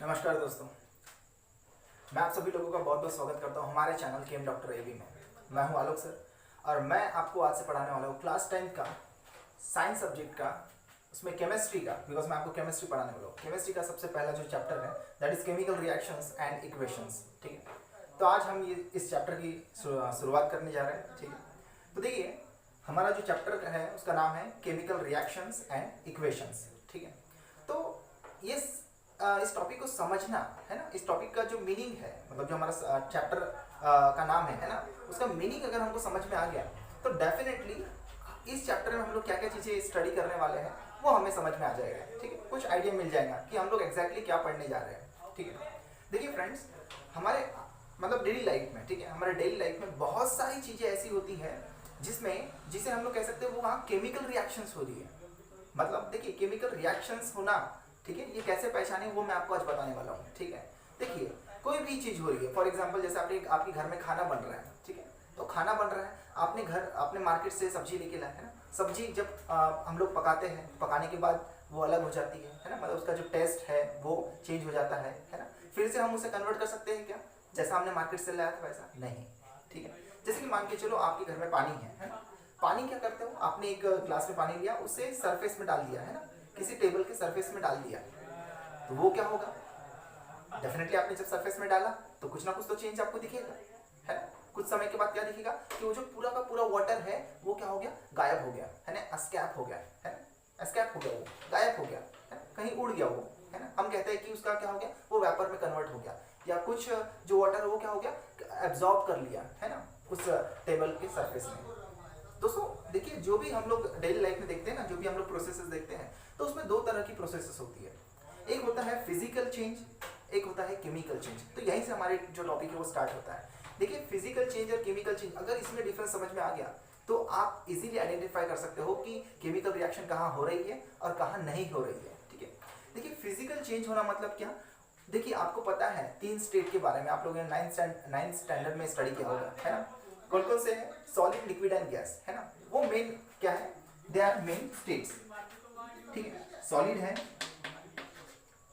नमस्कार दोस्तों, मैं आप सभी लोगों का बहुत बहुत स्वागत करता हूं हमारे चैनल केम डॉक्टर एबी में। मैं हूं आलोक सर और मैं आपको आज से पढ़ाने वाला हूं क्लास 10 का साइंस सब्जेक्ट का, उसमें केमिस्ट्री का, बिकॉज मैं आपको केमिस्ट्री पढ़ाने वाला हूँ। केमिस्ट्री का सबसे पहला जो चैप्टर है that is chemical reactions and equations. ठीक है, तो आज हम ये इस चैप्टर की शुरुआत करने जा रहे हैं। ठीक है, तो देखिए हमारा जो चैप्टर है उसका नाम है केमिकल रिएक्शंस एंड इक्वेशंस। ठीक है, तो ये इस टॉपिक को समझना है ना, इस टॉपिक का जो मीनिंग है, मतलब जो हमारा चैप्टर का नाम है ना, उसका मीनिंग अगर हमको समझ में आ गया तो डेफिनेटली इस चैप्टर में हम लोग क्या क्या चीज़ें स्टडी करने वाले हैं वो हमें समझ में आ जाएगा। ठीक है, कुछ आइडिया मिल जाएगा कि हम लोग एग्जैक्टली क्या पढ़ने जा रहे हैं। ठीक है, देखिए फ्रेंड्स, हमारे मतलब डेली लाइफ में, ठीक है, हमारे डेली लाइफ में बहुत सारी चीज़ें ऐसी होती हैं जिसे हम लोग कह सकते हैं वो वहाँ केमिकल रिएक्शंस हो रही है। मतलब देखिए केमिकल रिएक्शंस होना, ठीक है, ये कैसे पहचाने वो मैं आपको आज बताने वाला हूँ। ठीक है, देखिए कोई भी चीज़ हो रही है, फॉर एग्जांपल जैसे आपके घर में खाना बन रहा है। ठीक है, तो खाना बन रहा है, आपने मार्केट से सब्जी लेके लाए है ना। सब्जी जब हम लोग पकाते हैं, पकाने के बाद वो अलग हो जाती है ना, मतलब उसका जो टेस्ट है वो चेंज हो जाता है ना। फिर से हम उसे कन्वर्ट कर सकते हैं क्या, जैसा हमने मार्केट से लाया था वैसा नहीं। ठीक है, जैसे कि मान के चलो आपके घर में पानी है ना। पानी क्या करते हो, आपने एक ग्लास में पानी लिया, उसे सरफेस में डाल दिया है ना, किसी टेबल के सरफेस में डाल दिया, तो वो क्या होगा, डेफिनेटली आपने जब सरफेस में डाला तो कुछ ना कुछ तो चेंज आपको दिखेगा, है ना। कुछ समय के बाद क्या दिखेगा कि वो जो पूरा का पूरा वाटर है वो क्या हो गया, गायब हो गया, है ना, एस्केप हो गया, है ना, एस्केप हो गया, वो गायब हो गया, है ना, कहीं उड़ गया वो, है ना। हम कहते हैं कि उसका क्या हो गया, वो वेपर में कन्वर्ट हो गया, या कुछ जो वाटर है वो क्या हो गया, एब्जॉर्ब कर लिया, है ना, उस टेबल के सरफेस में। दोस्तों देखिए, जो भी हम लोग डेली लाइफ में देखते हैं ना, जो भी हम लोग प्रोसेसेस देखते हैं, तो उसमें दो तरह की प्रोसेसेस होती है। एक होता है फिजिकल चेंज, एक होता है केमिकल चेंज। तो यहीं से हमारे जो टॉपिक है वो स्टार्ट होता है। देखिए फिजिकल चेंज और केमिकल चेंज, अगर इसमें डिफरेंस समझ में आ गया तो आप इजीली आइडेंटिफाई कर सकते हो कि केमिकल रिएक्शन कहाँ हो रही है और कहाँ नहीं हो रही है। ठीक है, देखिए फिजिकल चेंज होना मतलब क्या, देखिए आपको पता है 3 स्टेट के बारे में आप लोगों ने 9th स्टैंडर्ड में स्टडी किया होगा, है ना। कौन कौन से है, सॉलिड, लिक्विड एंड गैस, है ना। वो मेन क्या है, दे आर मेन स्टेट्स। ठीक है, सॉलिड है,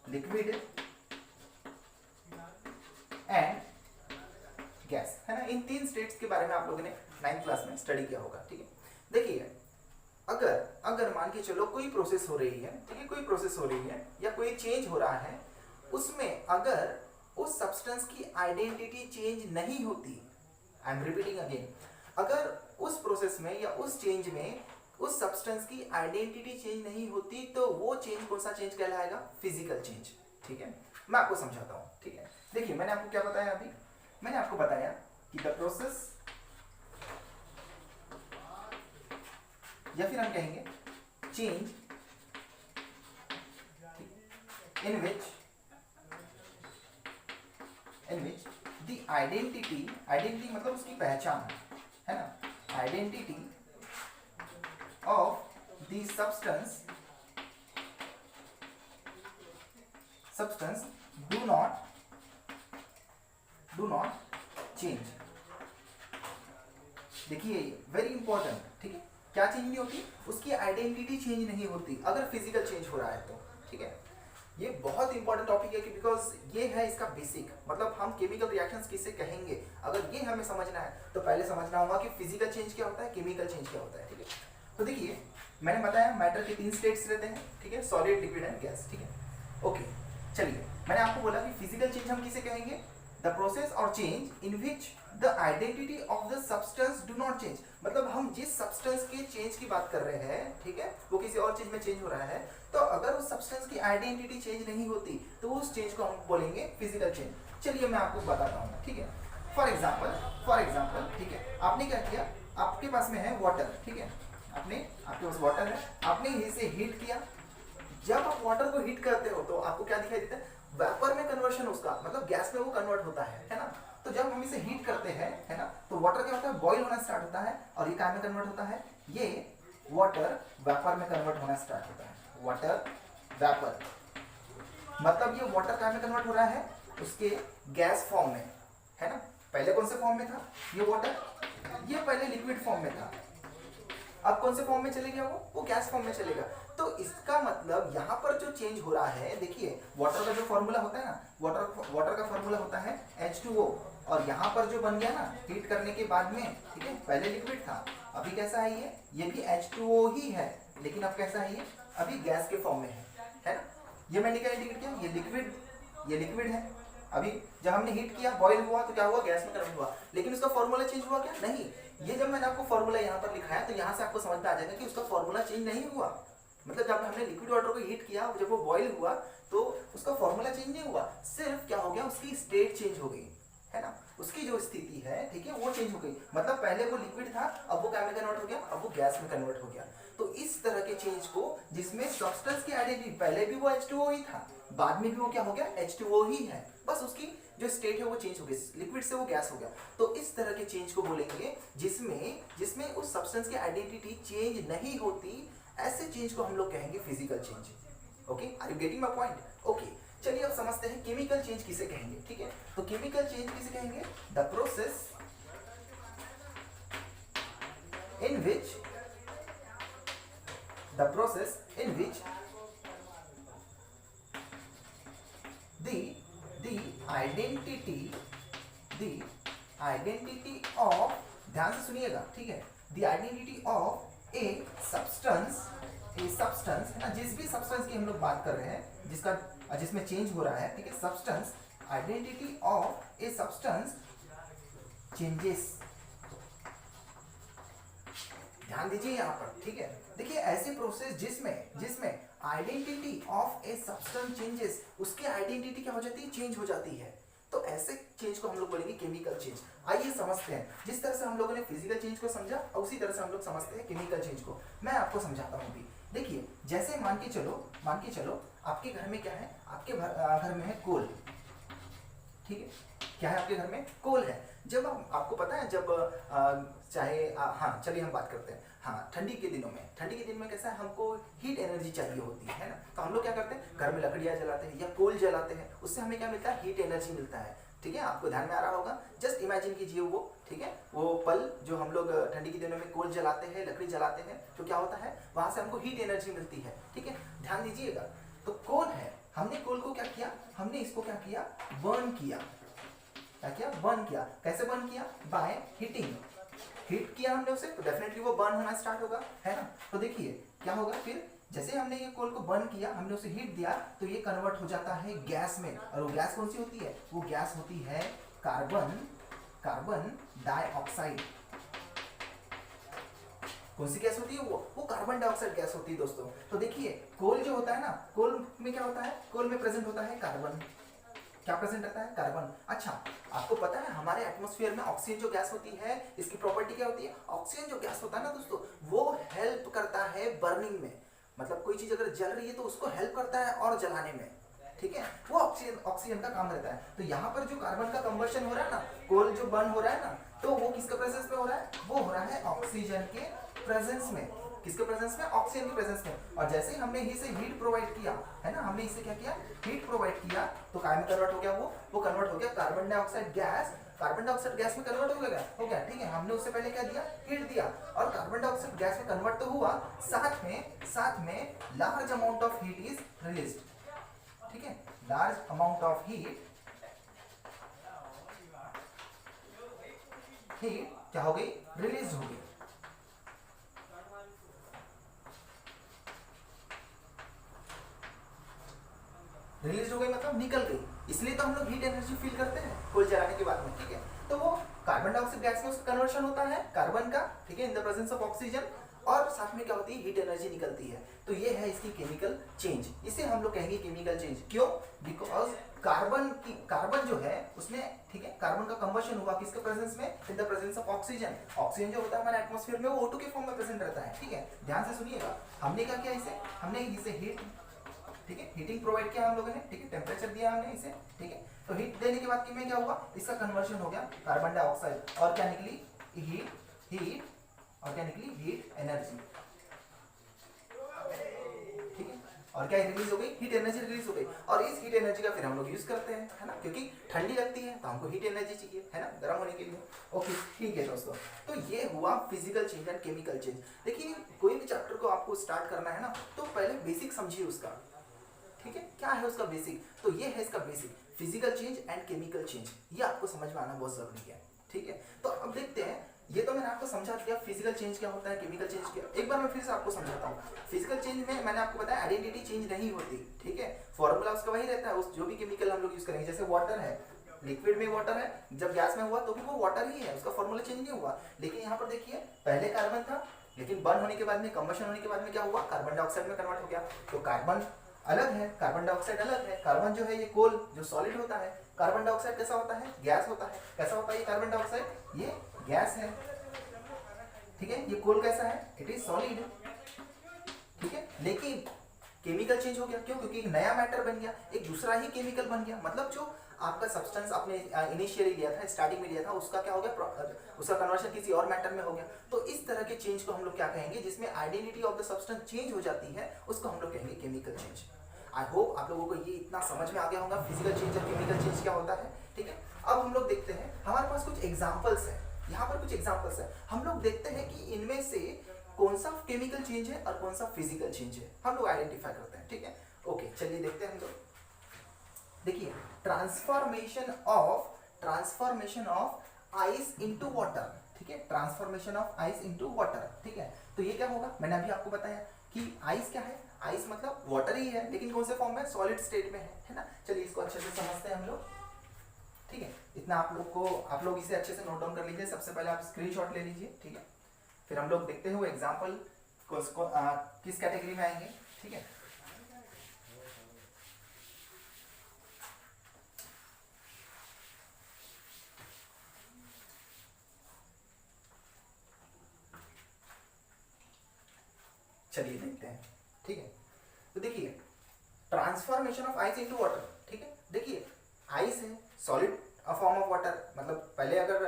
लिक्विड एंड गैस, है ना। इन 3 स्टेट्स के बारे में आप लोगों ने 9th क्लास में स्टडी किया होगा। ठीक है, देखिए अगर मान के चलो कोई प्रोसेस हो रही है, ठीक है, कोई प्रोसेस हो रही है या कोई चेंज हो रहा है, उसमें अगर उस सब्सटेंस की आइडेंटिटी चेंज नहीं होती, आई एम रिपीटिंग अगेन, अगर उस प्रोसेस में या उस चेंज में उस सब्सटेंस की आइडेंटिटी चेंज नहीं होती तो वो चेंज कौन सा चेंज कहलाएगा, फिजिकल चेंज। ठीक है, मैं आपको समझाता हूँ। ठीक है, देखिए मैंने आपको क्या बताया अभी, मैंने आपको बताया कि द प्रोसेस, या फिर हम कहेंगे change in which the identity मतलब उसकी पहचान, है ना, identity of the substance do not change. देखिए वेरी इंपॉर्टेंट, ठीक है, क्या चेंज नहीं होती, उसकी आइडेंटिटी चेंज नहीं होती अगर फिजिकल चेंज हो रहा है तो। ठीक है, ये बहुत इंपॉर्टेंट टॉपिक है कि बिकॉज ये है इसका बेसिक, मतलब हम केमिकल रिएक्शंस किसे कहेंगे, अगर ये हमें समझना है तो पहले समझना होगा कि फिजिकल चेंज क्या होता है, केमिकल चेंज क्या होता है। ठीक है, तो देखिए मैंने बताया मैटर के 3 स्टेट्स रहते हैं, ठीक है, सॉलिड, लिक्विड एंड गैस। ठीक है, ओके, चलिए मैंने आपको बोला कि फिजिकल चेंज हम किसे कहेंगे, द प्रोसेस और change in which the identity of the substance do not change, मतलब हम जिस सब्सटेंस के चेंज की बात कर रहे हैं, ठीक है, वो किसी और चीज में चेंज हो रहा है, तो अगर उस सब्सटेंस की आइडेंटिटी चेंज नहीं होती तो उस चेंज को हम बोलेंगे फिजिकल चेंज। चलिए मैं आपको बताता हूँ। ठीक है, फॉर एग्जाम्पल, ठीक है, आपने क्या किया, आपके पास में है वाटर, ठीक है, आपके पास वाटर है, आपने इसे हीट किया। जब आप वाटर को हीट करते हो तो आपको क्या दिखाई देता है, वेपर में कन्वर्शन, उसका मतलब गैस में वो कन्वर्ट होता है ना। तो जब हम इसे हीट करते हैं, है ना, तो वाटर क्या होता है, बॉईल होना स्टार्ट होता है, और ये क्या में कन्वर्ट होता है, ये वाटर वेपर में कन्वर्ट होना स्टार्ट होता है, वाटर वेपर, मतलब ये वाटर क्या में कन्वर्ट हो रहा है, उसके गैस फॉर्म में, है ना। पहले कौन से फॉर्म में था ये वाटर, ये पहले लिक्विड फॉर्म में था, अब कौन से फॉर्म में चले गया, वो गैस फॉर्म में चलेगा। तो इसका मतलब यहाँ पर जो चेंज हो रहा है, देखिए वाटर का जो फॉर्मूला होता है ना, वाटर का फॉर्मूला होता है H2O, और यहाँ पर जो बन गया ना हीट करने के बाद में, ठीक है, पहले लिक्विड था, अभी कैसा है ये भी H2O ही है, लेकिन अब कैसा है ये, अभी गैस के फॉर्म में है ना। ये मैंने क्या इंडिकेट किया, ये लिक्विड है, अभी जब हमने हीट किया, बॉईल हुआ तो क्या हुआ, गैस में कन्वर्ट हुआ, लेकिन उसका फॉर्मूला चेंज हुआ क्या, नहीं। ये जब मैंने आपको फॉर्मूला यहाँ पर लिखाया तो यहाँ से आपको समझ में आ जाएगा कि उसका फॉर्मूला चेंज नहीं हुआ। मतलब जब हमने लिक्विड वाटर को हीट किया, जब वो बॉईल हुआ तो उसका फॉर्मूला चेंज नहीं हुआ, सिर्फ क्या हो गया, उसकी स्टेट चेंज हो गई, है ना, उसकी जो स्थिति है, ठीक है, वो चेंज हो गई। मतलब पहले वो लिक्विड था, अब वो क्या में कन्वर्ट हो गया, अब वो गैस में कन्वर्ट हो गया। तो इस तरह के चेंज को, जिसमें सब्सटेंस की आइडेंटिटी, पहले भी वो H2O ही था, बाद में भी वो क्या हो गया, H2O ही है, बस उसकी जो स्टेट है वो चेंज हो गई, लिक्विड से वो गैस हो गया। तो इस तरह के चेंज को बोलेंगे जिसमें उस सब्सटेंस की आइडेंटिटी चेंज नहीं होती, ऐसे चेंज को हम लोग कहेंगे physical change. Okay, are you getting my point? Okay, चलिए अब समझते हैं केमिकल चेंज किसे कहेंगे। ठीक है, तो केमिकल चेंज किसे कहेंगे, the process in which the process in which the identity of, ध्यान से सुनिएगा, ठीक है, the identity of a substance है ना, जिस भी सब्सटेंस की हम लोग बात कर रहे हैं, जिसमें चेंज हो रहा है, ठीक है, substance, identity of a substance changes. ध्यान दीजिए यहाँ पर, ठीक है, देखिए ऐसी प्रोसेस जिसमें identity of a substance changes, उसकी आइडेंटिटी क्या हो जाती है, चेंज हो जाती है, तो ऐसे चेंज को हम लोग बोलेंगे केमिकल चेंज। आइए समझते हैं, जिस तरह से हम लोगों ने फिजिकल चेंज को समझा, और उसी तरह से हम लोग समझते हैं केमिकल चेंज को। मैं आपको समझाता हूँ अभी। देखिए, जैसे मान के चलो आपके घर में क्या है, आपके घर में है कोल, ठीक है, क्या है आपके घर में, कोल है। जब आपको पता है, जब हाँ चलिए हम बात करते हैं, हाँ ठंडी के दिन में कैसा है, हमको हीट एनर्जी चाहिए होती है ना, तो हम लोग क्या करते हैं, घर में लकड़ियाँ जलाते हैं या कोल जलाते हैं, उससे हमें क्या मिलता है, हीट एनर्जी मिलता है। ठीक है, आपको ध्यान में आ रहा होगा, जस्ट इमेजिन कीजिए वो, ठीक है, वो पल जो हम लोग ठंडी के दिनों में कोल जलाते हैं, लकड़ी जलाते हैं, तो क्या होता है, वहां से हमको हीट एनर्जी मिलती है। ठीक है, ध्यान दीजिएगा, तो कोल है, हमने कोल को क्या किया, हमने इसको क्या किया, बर्न किया। क्या किया, बर्न किया। कैसे बर्न किया, बाय हीटिंग, हीट किया हमने उसे, तो डेफिनेटली वो बर्न होना स्टार्ट होगा, है ना। तो देखिए क्या होगा, फिर जैसे हमने ये कोल को बर्न किया, हमने उसे हीट दिया, तो ये कन्वर्ट हो जाता है गैस में, और वो गैस कौन सी होती है, वो गैस होती है कार्बन डाइऑक्साइड। कौन सी गैस होती है, वो कार्बन डाइऑक्साइड गैस होती है दोस्तों। तो देखिए कोल जो होता है ना, कोल में क्या होता है, कोल में प्रेजेंट होता है कार्बन। क्या प्रेजेंट रहता है, कार्बन। अच्छा, आपको पता है हमारे एटमॉस्फेयर में ऑक्सीजन जो गैस होती है, इसकी प्रॉपर्टी क्या होती है, ऑक्सीजन जो गैस होता है ना दोस्तों, वो हेल्प करता है बर्निंग में। मतलब कोई चीज अगर जल रही है तो उसको हेल्प करता है और जलाने में, ठीक है, वो ऑक्सीजन का काम रहता है। तो यहाँ पर जो कार्बन का कंबशन हो रहा है ना, कोल जो बर्न हो रहा है ना, तो वो किसके प्रेजेंस में हो रहा है, वो हो रहा है ऑक्सीजन के प्रेजेंस में। किसके प्रेजेंस में, ऑक्सीजन के प्रेजेंस में। और जैसे ही हमने इसे हीट प्रोवाइड किया, है ना, हमने इसे क्या किया, हीट प्रोवाइड किया, तो काय में कन्वर्ट हो गया, वो कन्वर्ट हो गया carbon dioxide gas, carbon dioxide gas में कन्वर्ट हो गया, ठीक है। हमने उससे पहले क्या दिया, हीट दिया, और कार्बन डाइऑक्साइड गैस में कन्वर्ट तो हुआ, साथ में large amount of heat is released, ठीक है, लार्ज अमाउंट ऑफ हीट क्या हो गई, रिलीज हो गई। रिलीज हो गई मतलब निकल गई, इसलिए तो हम लोग हीट एनर्जी फील करते हैं कोल जलाने के बाद में, ठीक है। तो वो कार्बन डाइऑक्साइड गैस में उसका कन्वर्शन होता है कार्बन का, ठीक है, in the presence of oxygen, और साथ में क्या होती है, हीट एनर्जी निकलती है। तो ये है इसकी केमिकल चेंज, इसे हम लोग कहेंगे केमिकल चेंज। क्यों, बिकॉज कार्बन जो है उसमें, ठीक है, कार्बन का कंबशन हुआ किसके प्रेजेंस में, in the presence of oxygen. Oxygen जो होता है हमारे एटमॉस्फेयर में, वो O2 के फॉर्म में प्रेजेंट रहता है, ठीक है। ध्यान से सुनिएगा, हमने क्या किया, हमने इसे हीट, ठीक है, हीटिंग प्रोवाइड किया हम लोगों ने, ठीक है, टेम्परेचर दिया हमने इसे, ठीक है। तो हीट देने के बाद में क्या हुआ, इसका कन्वर्शन हो गया कार्बन डाइऑक्साइड, और क्या निकली, हीट और क्या निकली, हीट एनर्जी, ठीक है। और क्या रिलीज हो गई, हीट एनर्जी रिलीज हो गई, और इस हीट एनर्जी का फिर हम लोग यूज करते हैं, है ना, क्योंकि ठंडी लगती है तो हमको हीट एनर्जी चाहिए, है ना, गर्म होने के लिए। ओके ठीक है दोस्तों, तो ये हुआ physical change and chemical change. देखिए कोई भी चैप्टर को आपको स्टार्ट करना है ना, तो पहले बेसिक समझिए उसका, ठीक है, क्या है उसका बेसिक, तो ये है इसका basic, physical change and chemical change, ये आपको समझ में आना बहुत जरूरी है, ठीक है। तो अब देखते हैं, ये तो मैंने आपको समझा दिया फिजिकल चेंज क्या होता है, केमिकल चेंज क्या, एक बार मैं फिर से आपको समझाता हूँ। फिजिकल चेंज में मैंने आपको बताया आइडेंटिटी चेंज नहीं होती, ठीक है, फॉर्मूला उसका वही रहता है, उस जो भी केमिकल हम लोग यूज करेंगे, जैसे वाटर है, लिक्विड में वाटर है, जब गैस में हुआ तो भी वो वाटर ही है, उसका फॉर्मूला चेंज नहीं हुआ। लेकिन यहाँ पर देखिए पहले कार्बन था, लेकिन बर्न होने के बाद में, कंबशन होने के बाद में क्या हुआ, कार्बन डाइऑक्साइड में कन्वर्ट हो गया। तो कार्बन अलग है, कार्बन डाइऑक्साइड अलग है। कार्बन जो है ये कोल जो सॉलिड होता है, कार्बन डाइऑक्साइड कैसा होता है, गैस होता है। कैसा होता है ये कार्बन डाइऑक्साइड, ये गैस है, ठीक है। ये कोल कैसा है, इट इज सॉलिड, ठीक है। लेकिन केमिकल चेंज हो गया, क्यों, क्योंकि एक नया मैटर बन गया, एक दूसरा ही केमिकल बन गया, मतलब जो आपका सब्सटेंस आपने इनिशियली लिया था, स्टार्टिंग में लिया था, उसका क्या हो गया, उसका कन्वर्शन किसी और मैटर में हो गया। तो इस तरह के चेंज को हम लोग क्या कहेंगे, जिसमें identity of the substance change हो जाती है, उसको हम लोग कहेंगे केमिकल चेंज। आई होप आप लोगों को ये इतना समझ में आ गया होगा फिजिकल चेंज और केमिकल चेंज क्या होता है, ठीक है। अब हम लोग देखते हैं, हमारे पास कुछ एग्जाम्पल्स है, यहाँ पर कुछ एग्जाम्पल्स है, हम लोग देखते हैं कि इनमें से कौन सा केमिकल चेंज है और कौन सा फिजिकल चेंज है, हम लोग आइडेंटिफाई करते हैं, ठीक है। ओके चलिए देखते हैं हम लोग। देखिए transformation of ice into water, ठीक है, transformation of ice into water, ठीक है। तो ये क्या होगा, मैंने अभी आपको बताया कि आइस क्या है, आइस मतलब वाटर ही है, लेकिन कौन से फॉर्म में, सॉलिड स्टेट में है ना। चलिए इसको अच्छे से समझते हैं हम लोग, ठीक है। इतना आप लोग इसे अच्छे से नोट डाउन कर लीजिए, सबसे पहले आप स्क्रीनशॉट ले लीजिए, ठीक है। फिर हम लोग देखते हैं वो एग्जाम्पल किस कैटेगरी में आएंगे, ठीक है। चलिए देखते हैं, ठीक है। तो देखिए transformation of ice into water, ठीक है। देखिए आइस है सॉलिड फॉर्म ऑफ वाटर, मतलब पहले अगर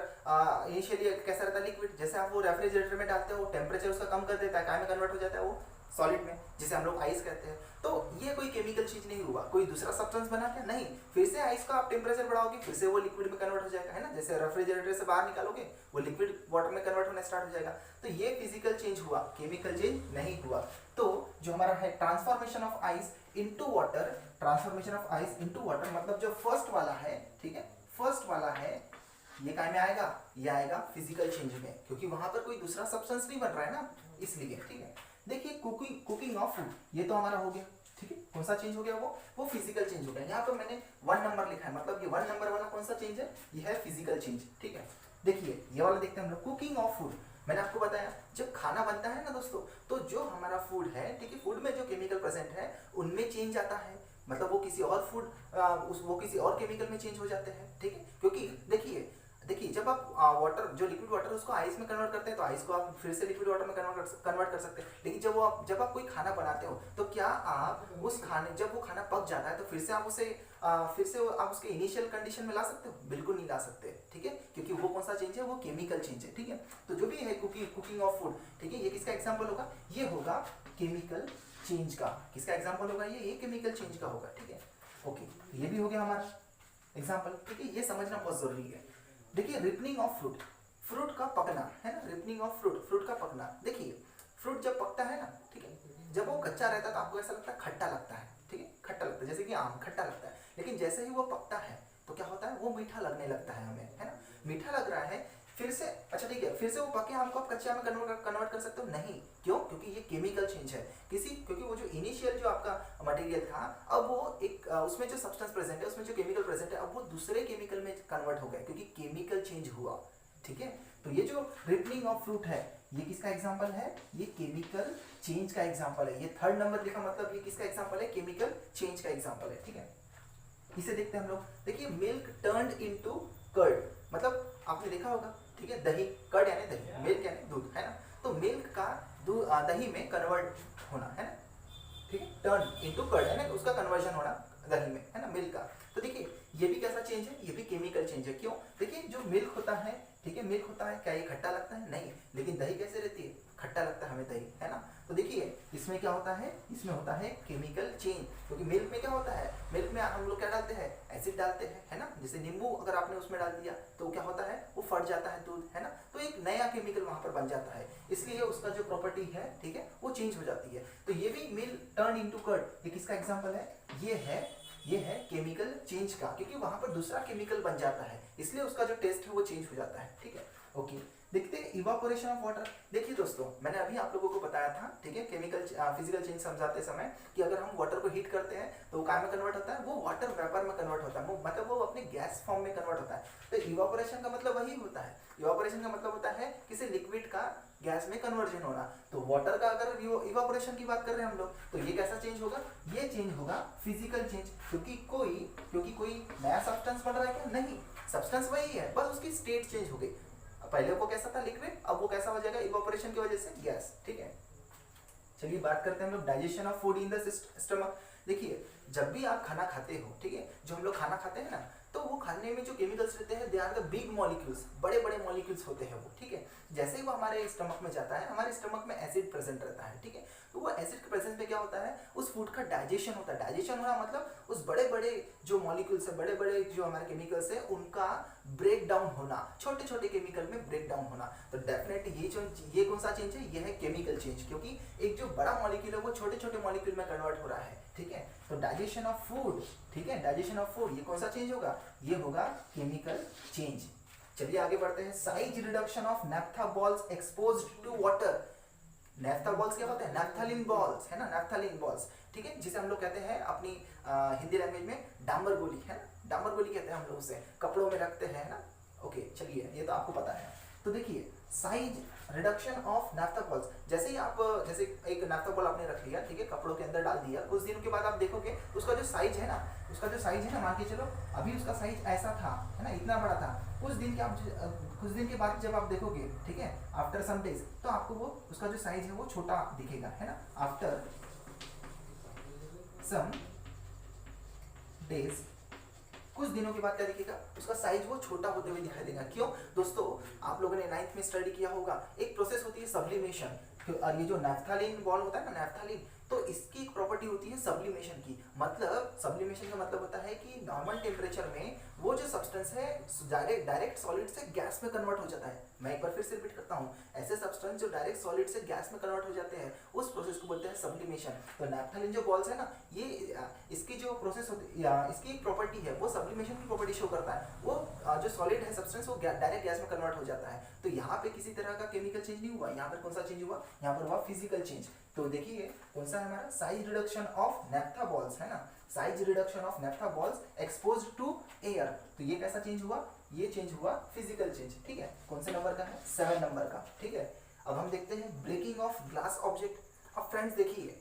इनिशियली कैसा रहता है, लिक्विड, जैसे आप वो रेफ्रिजरेटर में डालते हो, टेम्परेचर उसका कम कर देता है, काय में कन्वर्ट हो जाता है वो सॉलिड में, जिसे हम लोग आइस कहते हैं। तो ये कोई केमिकल चीज नहीं हुआ, कोई दूसरा सब्सटेंस बना क्या, नहीं, फिर से आइस का आप टेम्परेचर बढ़ाओगे, फिर से वो लिक्विड में कन्वर्ट हो जाएगा, है ना, जैसे रेफ्रिजरेटर से बाहर निकालोगे वो लिक्विड वाटर में कन्वर्ट होना स्टार्ट हो जाएगा। तो ये फिजिकल चेंज हुआ, केमिकल चेंज नहीं हुआ। तो जो हमारा है transformation of ice into water, transformation of ice into water, मतलब जो फर्स्ट वाला है, ठीक है, फर्स्ट वाला है, ये काय में आएगा, ये आएगा फिजिकल चेंज में, क्योंकि वहां पर कोई दूसरा सब्सटेंस नहीं बन रहा है ना, इसलिए, ठीक है। देखिए कुकिंग ऑफ फूड, ये तो हमारा हो गया, ठीक है। कौन सा चेंज हो गया, वो फिजिकल चेंज हो गया। यहाँ पर मैंने 1 नंबर लिखा है, मतलब ये 1 नंबर वाला कौन सा चेंज है, ये है फिजिकल चेंज, ठीक है। देखिए ये वाला देखते हैं हम लोग, कुकिंग ऑफ फूड। मैंने आपको बताया जब खाना बनता है ना दोस्तों, तो जो हमारा फूड है, ठीक है, फूड में जो केमिकल प्रेजेंट है उनमें चेंज आता है, मतलब वो किसी और वो किसी और केमिकल में चेंज हो जाते हैं, ठीक है। क्योंकि देखिए जब आप वाटर, जो लिक्विड वाटर उसको आइस में कन्वर्ट करते हैं, तो आइस को आप फिर से लिक्विड वाटर में कन्वर्ट कर सकते हैं। लेकिन जब आप कोई खाना बनाते हो, तो क्या आप उस खाने, जब वो खाना पक जाता है, तो फिर से आप उसके इनिशियल कंडीशन में ला सकते हो, बिल्कुल नहीं ला सकते, ठीक है, क्योंकि वो कौन सा चेंज है, वो केमिकल चेंज है, ठीक है। तो जो भी है कुकिंग ऑफ फूड, ठीक है, ये किसका एग्जाम्पल होगा, ये होगा केमिकल चेंज का। किसका एग्जाम्पल होगा, ये केमिकल चेंज का होगा, ठीक है। ओके ये भी हो गया हमारा एग्जाम्पल, ठीक है, ये समझना बहुत जरूरी है। देखिए रिपनिंग ऑफ फ्रूट का पकना, है ना, रिपनिंग ऑफ फ्रूट का पकना। देखिए फ्रूट जब पकता है ना, ठीक है, जब वो कच्चा रहता है तो आपको ऐसा लगता है, खट्टा लगता है, ठीक है, खट्टा लगता है, जैसे कि आम खट्टा लगता है। लेकिन जैसे ही वो पकता है तो क्या होता है, वो मीठा लगने लगता है हमें, है ना, मीठा लग रहा है, फिर से अच्छा ठीक है, फिर से वो पके आम को आप कच्चे आम में कन्वर्ट कर सकते हो, नहीं, क्यों, क्योंकि ये केमिकल चेंज है, क्योंकि वो जो इनिशियल जो आपका मटेरियल था, अब वो एक उसमें जो सब्सटेंस प्रेजेंट है, उसमें जो केमिकल प्रेजेंट है, अब वो दूसरे केमिकल में कन्वर्ट हो गया, क्योंकि केमिकल चेंज हुआ, ठीक है। तो ये जो रिपनिंग ऑफ फ्रूट है, ये किसका एग्जांपल है, ये केमिकल चेंज का एग्जांपल है। ये 3rd नंबर लिखा, मतलब ये किसका एग्जांपल है, केमिकल चेंज का एग्जांपल है, ठीक है। इसे देखते हैं हम लोग। देखिए मिल्क टर्न्ड इनटू कर्ड, मतलब आपने देखा होगा, ठीक है, दही, कर्ड यानी दही, मिल्क यानी दूध, है ना। तो मिल्क का दही में कन्वर्ट होना, है ना, ठीक है, टर्न इनटू कर्ड, है ना, उसका कन्वर्जन होना दही में, है ना, मिल्क का। तो देखिए ये भी कैसा चेंज है, ये भी केमिकल चेंज है। क्यों, देखिए जो मिल्क होता है, ठीक है, मिल्क होता है, क्या ये खट्टा लगता है, नहीं, लेकिन दही कैसे रहती है, खट्टा लगता है हमें दही, है ना। तो देखिए इसमें क्या होता है, इसमें होता है केमिकल चेंज, क्योंकि मिल्क में क्या होता है, मिल्क में हम लोग क्या डालते हैं, एसिड डालते हैं, है ना। जैसे नींबू अगर आपने उसमें डाल दिया तो क्या होता है, वो फट जाता है दूध, है ना। तो एक नया केमिकल वहां पर बन जाता है, इसलिए उसका जो प्रॉपर्टी है, ठीक है, वो चेंज हो जाती है। तो ये भी मिल्क टर्न इनटू कर्ड, ये किसका एग्जांपल है, ये है केमिकल चेंज का, क्योंकि वहां पर दूसरा केमिकल बन जाता है, इसलिए उसका जो टेस्ट है वो चेंज हो जाता है, ठीक है। ओके, देखते हैं इवापोरेशन ऑफ वाटर। देखिए दोस्तों, मैंने अभी आप लोगों को बताया था, ठीक है, केमिकल फिजिकल चेंज समझाते समय कि अगर हम वाटर को हीट करते हैं तो वो काय में कन्वर्ट होता है, वो वाटर वेपर में कन्वर्ट होता है, मतलब वो अपने गैस फॉर्म में कन्वर्ट होता है। तो इवापोरेशन का मतलब वही होता है, इवापोरेशन का मतलब होता है किसी लिक्विड का गैस में कन्वर्जन होना। तो वाटर का अगर इवापोरेशन की बात कर रहे हैं हम लोग, तो ये कैसा चेंज होगा, ये चेंज होगा फिजिकल चेंज, क्योंकि कोई नया सब्सटेंस बन रहा है क्या, नहीं, सब्सटेंस वही है, बस उसकी स्टेट चेंज हो गई। पहले वो कैसा था, लिक्विड, अब वो कैसा हो जाएगा, इवापोरेशन की वजह से गैस, ठीक है। चलिए बात करते हैं हम लोग digestion of food in the stomach. देखिए जब भी आप खाना खाते हो, ठीक है, जो हम लोग खाना खाते हैं ना, तो वो खाने में जो केमिकल्स रहते हैं, they are the big molecules, बड़े बड़े मॉलिक्यूल्स होते हैं वो, ठीक है। जैसे ही वो हमारे स्टमक में जाता है, हमारे स्टमक में एसिड प्रेजेंट रहता है, ठीक है। तो वो एसिड के प्रेजेंस में क्या होता है, उस फूड का डाइजेशन होता है। डाइजेशन होना मतलब उस बड़े बड़े जो मॉलिक्यूल्स है, बड़े बड़े जो हमारे केमिकल्स है, उनका ब्रेक डाउन होना, छोटे छोटे केमिकल में ब्रेक डाउन होना। तो डेफिनेटली ये कौन सा चेंज है, ये है केमिकल चेंज, क्योंकि एक जो बड़ा मॉलिक्यूल है वो छोटे छोटे मॉलिक्यूल में कन्वर्ट हो रहा है, ठीक है। तो डाइजेशन ऑफ फूड, ठीक है, डाइजेशन ऑफ फूड, ये कौन सा चेंज होगा, ये होगा केमिकल चेंज। चलिए आगे बढ़ते हैं, size reduction of naphtha balls exposed to water. Naphtha balls क्या होते हैं, नैप्थालिन बॉल्स, है ना, नैप्थालिन बॉल्स, ठीक है, जिसे हम लोग कहते हैं अपनी हिंदी लैंग्वेज में डांबर गोली, है ना, डांबर गोली कहते हैं हम लोग उसे, कपड़ों में रखते हैं ना। ओके चलिए, ये तो आपको पता है। तो देखिए size reduction of naphtha balls, जैसे ही आप जैसे एक नैप्था बॉल आपने रख लिया, ठीक है, कपड़ों के अंदर डाल दिया, कुछ दिनों के बाद आप देखोगे उसका जो साइज है ना, मान के चलो अभी उसका साइज ऐसा था, है ना, इतना बड़ा था, कुछ दिन के बाद जब आप देखोगे, ठीक है, आफ्टर सम डेज, तो आपको वो उसका जो साइज है वो छोटा दिखेगा, है ना। आफ्टर सम डेज, कुछ दिनों के बाद क्या दिखेगा, उसका साइज वो छोटा होते हुए दिखाई देगा। क्यों दोस्तों, आप लोगों ने 9th में स्टडी किया होगा, एक प्रोसेस होती है सब्लिमेशन, और ये जो नैप्थालिन बॉल होता है ना, नैप्थालिन, तो इसकी एक प्रॉपर्टी होती है सब्लिमेशन की। मतलब सब्लिमेशन का मतलब होता है कि नॉर्मल टेम्परेचर में वो जो सब्सटेंस है डायरेक्ट सॉलिड से गैस में कन्वर्ट हो जाता है। मैं एक बार फिर से रिपीट करता हूँ, ऐसे सब्सटेंस जो डायरेक्ट सॉलिड से गैस में कन्वर्ट हो जाते हैं, उस प्रोसेस को बोलते हैं सब्लिमेशन। तो नैप्थालिन जो बॉल्स है ना, ये इसकी जो प्रोसेस होती है, इसकी एक प्रॉपर्टी है, वो सब्लिमेशन की प्रॉपर्टी शो करता है। वो जो सॉलिड है सब्सटेंस, वो डायरेक्ट गैस में कन्वर्ट हो जाता है। तो यहाँ पे किसी तरह का केमिकल चेंज नहीं हुआ, यहाँ पर कौन सा चेंज हुआ, यहाँ पर हुआ फिजिकल चेंज। तो देखिए कौन सा है हमारा, size reduction of naphtha balls, है ना, size reduction of naphtha balls exposed to air. तो ये कैसा चेंज हुआ, ये चेंज हुआ फिजिकल चेंज, ठीक है। कौन से नंबर का है, 7 नंबर का, ठीक है। अब हम देखते हैं ब्रेकिंग ऑफ ग्लास ऑब्जेक्ट। अब फ्रेंड्स देखिए,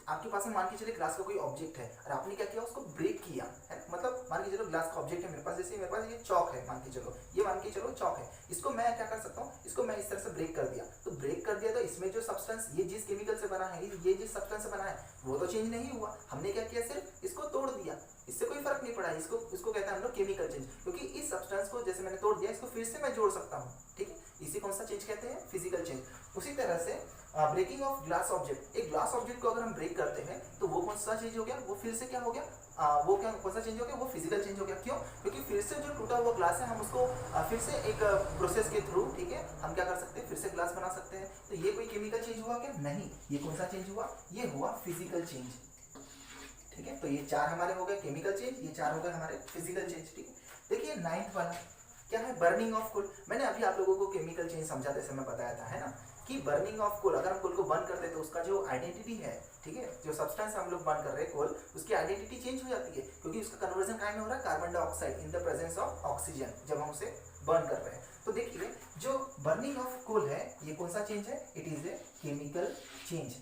आपके पास में मान के चलिए ग्लास का कोई ऑब्जेक्ट है और आपने क्या किया, उसको ब्रेक किया, है, मतलब मान के चलो ग्लास का ऑब्जेक्ट है मेरे पास, जैसे मेरे पास ये चौक है, मान के चलो चौक है, इसको मैं क्या कर सकता हूँ, इसको मैं इस तरह से ब्रेक कर दिया। तो ब्रेक कर दिया तो इसमें जो सब्सटेंस, ये जिस केमिकल से बना है, ये जिस सब्सटेंस से बना है, वो तो चेंज नहीं हुआ, हमने क्या किया, सिर्फ इसको तोड़ दिया, इससे कोई फर्क नहीं पड़ा। इसको कहते हैं हम लोग केमिकल चेंज, क्योंकि इस सब्सटेंस को जैसे मैंने तोड़ दिया, इसको फिर से मैं जोड़ सकता हूँ, ठीक है, इसी कौन सा चेंज कहते हैं, फिजिकल चेंज। उसी तरह से ब्रेकिंग ऑफ ग्लास ऑब्जेक्ट, एक ग्लास ऑब्जेक्ट को अगर हम ब्रेक करते हैं तो वो कौन सा चेंज हो गया, वो फिर से क्या हो गया, वो क्या कौन सा चेंज हो गया, वो फिजिकल चेंज हो गया। क्यों, क्योंकि फिर से जो टूटा हुआ ग्लास है, हम उसको फिर से एक प्रोसेस के थ्रू, ठीक है, हम क्या कर सकते हैं, फिर से ग्लास बना सकते हैं। तो ये कोई केमिकल चेंज हुआ क्या, नहीं, ये कौन सा चेंज हुआ, ये हुआ फिजिकल चेंज, ठीक है। तो ये 4 हमारे हो गए केमिकल चेंज, ये 4 हो गए हमारे फिजिकल चेंज, ठीक है। देखिए 9th वाला क्या है, बर्निंग ऑफ कोल। मैंने अभी आप लोगों को केमिकल चेंज समझाते समय बताया था, है ना, कि बर्निंग ऑफ कोल, अगर हम कोल को बर्न कर दे तो उसका जो आइडेंटिटी है, ठीक है, जो सब्सटेंस हम लोग बर्न कर रहे हैं कोल, उसकी आइडेंटिटी चेंज हो जाती है, क्योंकि उसका कन्वर्जन काय में हो रहा है, carbon dioxide in the presence of oxygen, जब हम उसे बर्न कर रहे हैं। तो देखिए जो बर्निंग ऑफ कोल है, ये कौन सा चेंज है, it is a chemical change.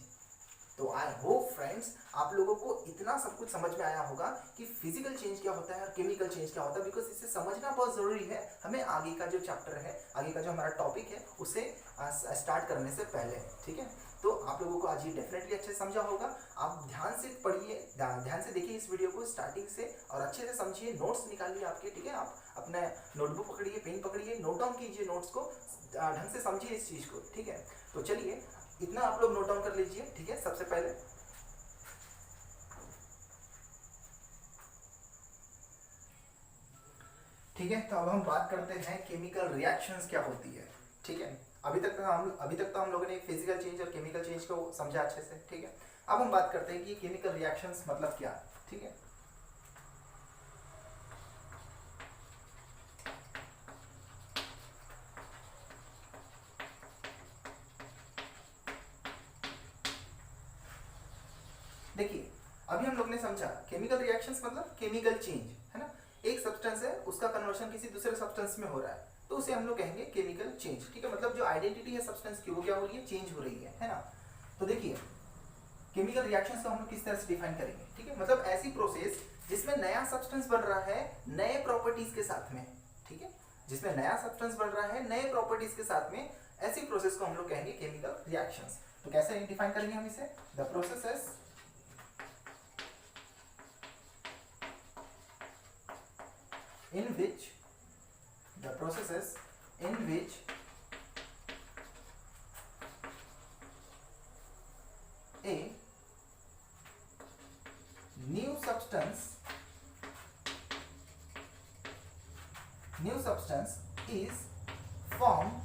तो आई होप फ्रेंड्स आप लोगों को इतना सब कुछ समझ में आया होगा कि फिजिकल चेंज क्या होता है और केमिकल चेंज क्या होता है, बिकॉज इसे समझना बहुत जरूरी है हमें आगे का जो चैप्टर है, आगे का जो हमारा टॉपिक है, उसे स्टार्ट करने से पहले, ठीक है। तो आप लोगों को आज ये डेफिनेटली अच्छे से समझा होगा। आप ध्यान से पढ़िए, ध्यान से देखिए इस वीडियो को स्टार्टिंग से और अच्छे से समझिए, नोट्स निकालिए आपके, ठीक है। आप अपने नोटबुक पकड़िए, पेन पकड़िए, नोट डाउन कीजिए नोट्स को, ढंग से समझिए इस चीज़ को, ठीक है। तो चलिए इतना आप लोग नोट डाउन कर लीजिए, ठीक है। सबसे पहले ठीक है, तो अब हम बात करते हैं केमिकल रिएक्शंस क्या होती है, ठीक है। अभी तक तो हम लोगों ने फिजिकल चेंज और केमिकल चेंज को समझा अच्छे से, ठीक है। अब हम बात करते हैं कि केमिकल रिएक्शंस मतलब क्या है, ठीक है। देखिए, अभी हम लोग ने समझा केमिकल रिएक्शंस मतलब केमिकल चेंज, है ना। एक सब्सटेंस है, उसका कन्वर्शन किसी दूसरे सब्सटेंस में हो रहा है, तो उसे हम लोग कहेंगे केमिकल चेंज, ठीक है। मतलब जो आइडेंटिटी है सब्सटेंस की वो क्या हो रही है, चेंज हो रही है ना। तो देखिए केमिकल रिएक्शंस को हम लोग किस तरह से डिफाइन करेंगे, ठीक है। मतलब ऐसी प्रोसेस जिसमें नया सब्सटेंस बन रहा है नए प्रॉपर्टीज के साथ में, ठीक है। जिसमें नया सब्सटेंस बन रहा है नए प्रॉपर्टीज के साथ में, ऐसी प्रोसेस को हम लोग कहेंगे केमिकल रिएक्शंस। तो कैसे डिफाइन करेंगे हम इसे, the processes in which the processes in which a new substance is formed,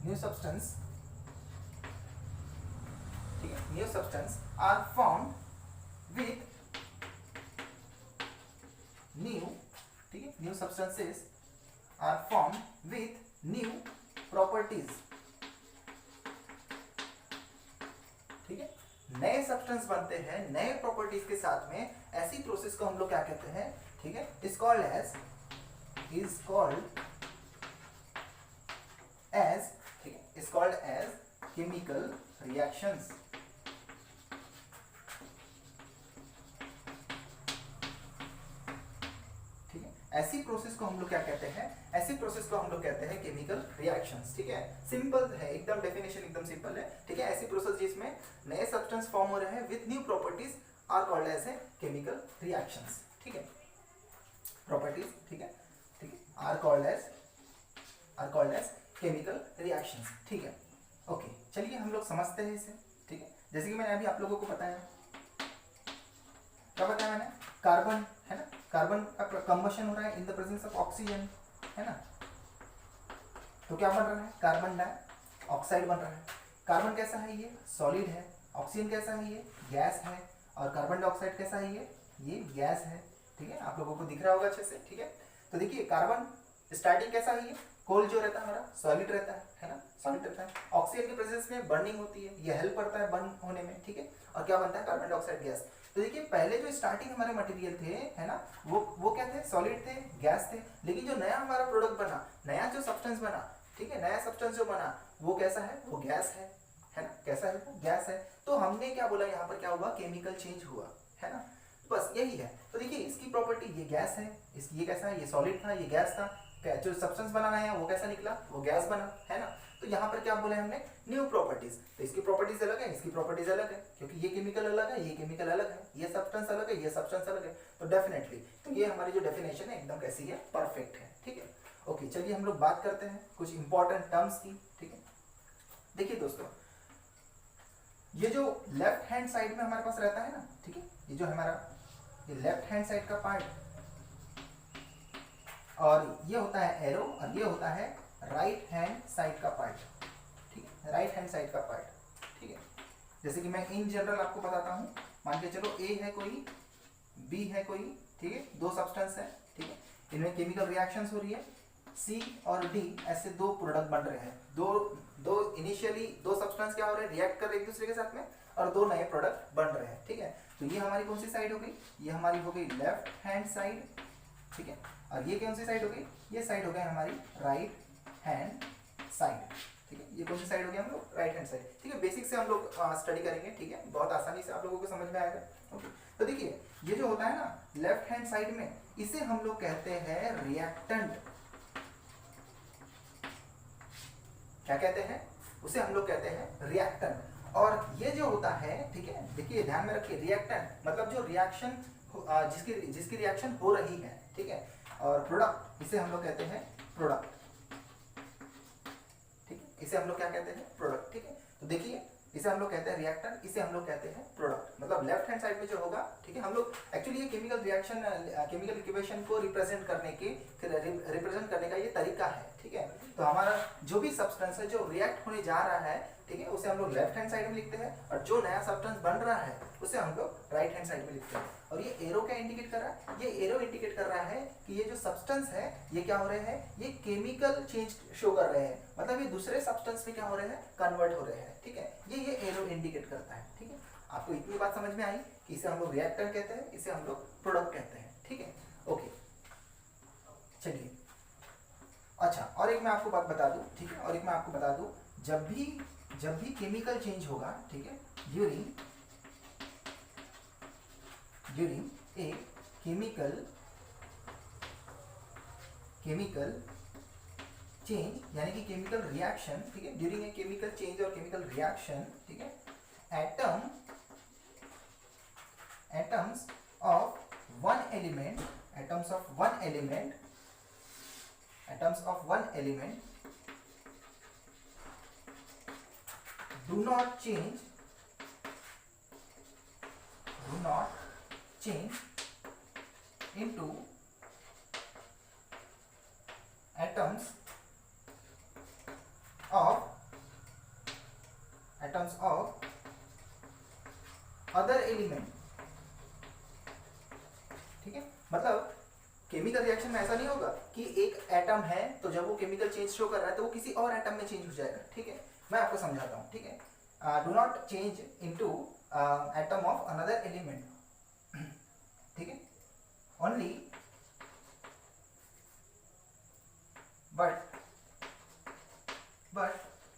new substance, ठीक है, new substance are formed with new, ठीक है, new substances are formed with new properties, ठीक है। नए सब्सटेंस बनते हैं नए प्रॉपर्टीज के साथ में, ऐसी प्रोसेस को हम लोग क्या कहते हैं, ठीक है, is called as chemical reactions, ठीक है। ऐसी प्रोसेस को हम लोग क्या कहते हैं, ऐसी प्रोसेस को हम लोग कहते हैं केमिकल रिएक्शंस, ठीक है। सिंपल है एकदम, डेफिनेशन एकदम सिंपल है, ठीक है। ऐसी प्रोसेस जिसमें नए सब्सटेंस फॉर्म हो रहे हैं with new properties are called as chemical reactions, ठीक है। प्रॉपर्टीज, ठीक है, ठीक है, are called as chemical reactions, ठीक है। ओके, चलिए हम लोग समझते हैं इसे, ठीक है। जैसे कि मैंने अभी आप लोगों को बताया, क्या बताया मैंने, कार्बन है ना, कार्बन का कंबशन हो रहा है in the presence of oxygen, है ना। तो क्या बन रहा है, कार्बन डाइऑक्साइड बन रहा है। कार्बन कैसा है, ये सॉलिड है। ऑक्सीजन कैसा है, ये गैस है। और कार्बन डाइऑक्साइड कैसा है, ये गैस है, ठीक है। आप लोगों को दिख रहा होगा अच्छे से, ठीक है। तो देखिए कार्बन स्टार्टिंग कैसा है, ये कोल जो रहता है हमारा सॉलिड रहता है ना, सॉलिड रहता है। ऑक्सीजन के प्रेजेंस में बर्निंग होती है, ये हेल्प करता है बर्न होने में, ठीक है। और क्या बनता है, कार्बन डाइऑक्साइड गैस। तो देखिए पहले जो स्टार्टिंग हमारे मटेरियल थे, है ना, वो क्या थे, सॉलिड थे, गैस थे। लेकिन जो नया हमारा प्रोडक्ट बना, नया जो सब्सटेंस बना, ठीक है, नया सब्सटेंस जो बना वो कैसा है, वो गैस है ना, कैसा है, वो गैस है। तो हमने क्या बोला, यहाँ पर क्या हुआ, केमिकल चेंज हुआ, है ना। बस यही है। तो देखिए इसकी प्रॉपर्टी, ये गैस है, इसकी ये कैसा है, ये सॉलिड था, ये गैस था, जो सब्सटेंस बनाना है वो कैसा निकला, वो गैस बना, है ना। तो यहाँ पर क्या बोले हमने, न्यू प्रॉपर्टीज। तो इसकी प्रॉपर्टीज अलग है, इसकी प्रॉपर्टीज अलग है, क्योंकि ये केमिकल अलग है, ये केमिकल अलग है, ये सब्सटेंस अलग है, ये सब्सटेंस अलग है। तो डेफिनेटली तो ये हमारी जो डेफिनेशन है एकदम कैसी है, परफेक्ट है, ठीक है। ओके, चलिए हम लोग बात करते हैं कुछ इंपॉर्टेंट टर्म्स की, ठीक है। देखिए दोस्तों, ये जो लेफ्ट हैंड साइड में हमारे पास रहता है ना, ठीक है, ये जो हमारा ये लेफ्ट हैंड साइड का पार्ट, और ये होता है एरो, और ये होता है राइट हैंड साइड का पार्ट, ठीक है, राइट हैंड साइड का पार्ट, ठीक है। जैसे कि मैं इन जनरल आपको बताता हूँ, मान के चलो ए है कोई, बी है कोई, ठीक है, दो सब्सटेंस है, ठीक है, इनमें केमिकल रिएक्शंस हो रही है, सी और डी ऐसे दो प्रोडक्ट बन रहे हैं, दो इनिशियली दो सब्सटेंस क्या हो रहे हैं, रिएक्ट कर रहे एक दूसरे के साथ में, और दो नए प्रोडक्ट बन रहे हैं, ठीक है। तो ये हमारी कौन सी साइड हो गई, ये हमारी हो गई लेफ्ट हैंड साइड, ठीक है। और ये कौन सी साइड हो गई, ये साइड हो गई हमारी राइट हैंड साइड, ठीक है। ये कौन सी साइड हो गई हम लोग, राइट हैंड साइड, ठीक है। बेसिक से हम लोग स्टडी करेंगे, ठीक है, बहुत आसानी से आप लोगों को समझ में आएगा, ओके। तो देखिए ये जो होता है ना लेफ्ट हैंड साइड में, इसे हम लोग कहते हैं रिएक्टेंट। क्या कहते हैं, उसे हम लोग कहते हैं रिएक्टेंट। और ये जो होता है, ठीक है, देखिए ध्यान में रखिए, रिएक्टेंट मतलब जो रिएक्शन जिसकी रिएक्शन हो रही है, ठीक है। और प्रोडक्ट, इसे हम लोग कहते हैं प्रोडक्ट, ठीक है, इसे हम लोग क्या कहते हैं, प्रोडक्ट। ठीक है, तो देखिए इसे हम लोग कहते हैं रिएक्टेंट, इसे हम लोग कहते हैं प्रोडक्ट। मतलब लेफ्ट हैंड साइड में जो होगा, ठीक है, हम लोग एक्चुअली ये केमिकल रिएक्शन, केमिकल इक्वेशन को रिप्रेजेंट करने का ये तरीका है। ठीक है, तो हमारा जो भी सब्सटेंस है जो रिएक्ट होने जा रहा है, ठीक है, उसे हम लोग लेफ्ट हैंड साइड में लिखते हैं, और जो नया सब्सटेंस बन रहा है उसे हम लोग राइट हैंड साइड में लिखते हैं। और ये एरो क्या इंडिकेट कर रहा है, ये एरो इंडिकेट कर रहा है कि ये जो सब्सटेंस है ये क्या हो रहे हैं, ये केमिकल चेंज शो कर रहे हैं, मतलब ये दूसरे सब्सटेंस में क्या हो रहे हैं, कन्वर्ट हो रहे हैं। ठीक है, ये एरो इंडिकेट करता है। ठीक है, आपको इतनी बात समझ में आई कि इसे हम लोग रिएक्टेंट कहते हैं, इसे हम लोग प्रोडक्ट कहते हैं। ठीक है, ओके, चलिए। अच्छा, और एक मैं आपको बात बता दूं, ठीक है, और एक मैं आपको बता दूं, जब भी केमिकल चेंज होगा, ठीक है, ड्यूरिंग ए केमिकल चेंज, यानी कि केमिकल रिएक्शन, ठीक है, ड्यूरिंग ए केमिकल चेंज और केमिकल रिएक्शन, ठीक है, atoms of one element do not change into atoms of other element। ठीक है, मतलब केमिकल रिएक्शन में ऐसा नहीं होगा कि एक एटम है तो जब वो केमिकल चेंज शो कर रहा है तो वो किसी और एटम में चेंज हो जाएगा। ठीक है, मैं आपको समझाता हूँ। ठीक है, do not change into atom of another element. ठीक है, ओनली बट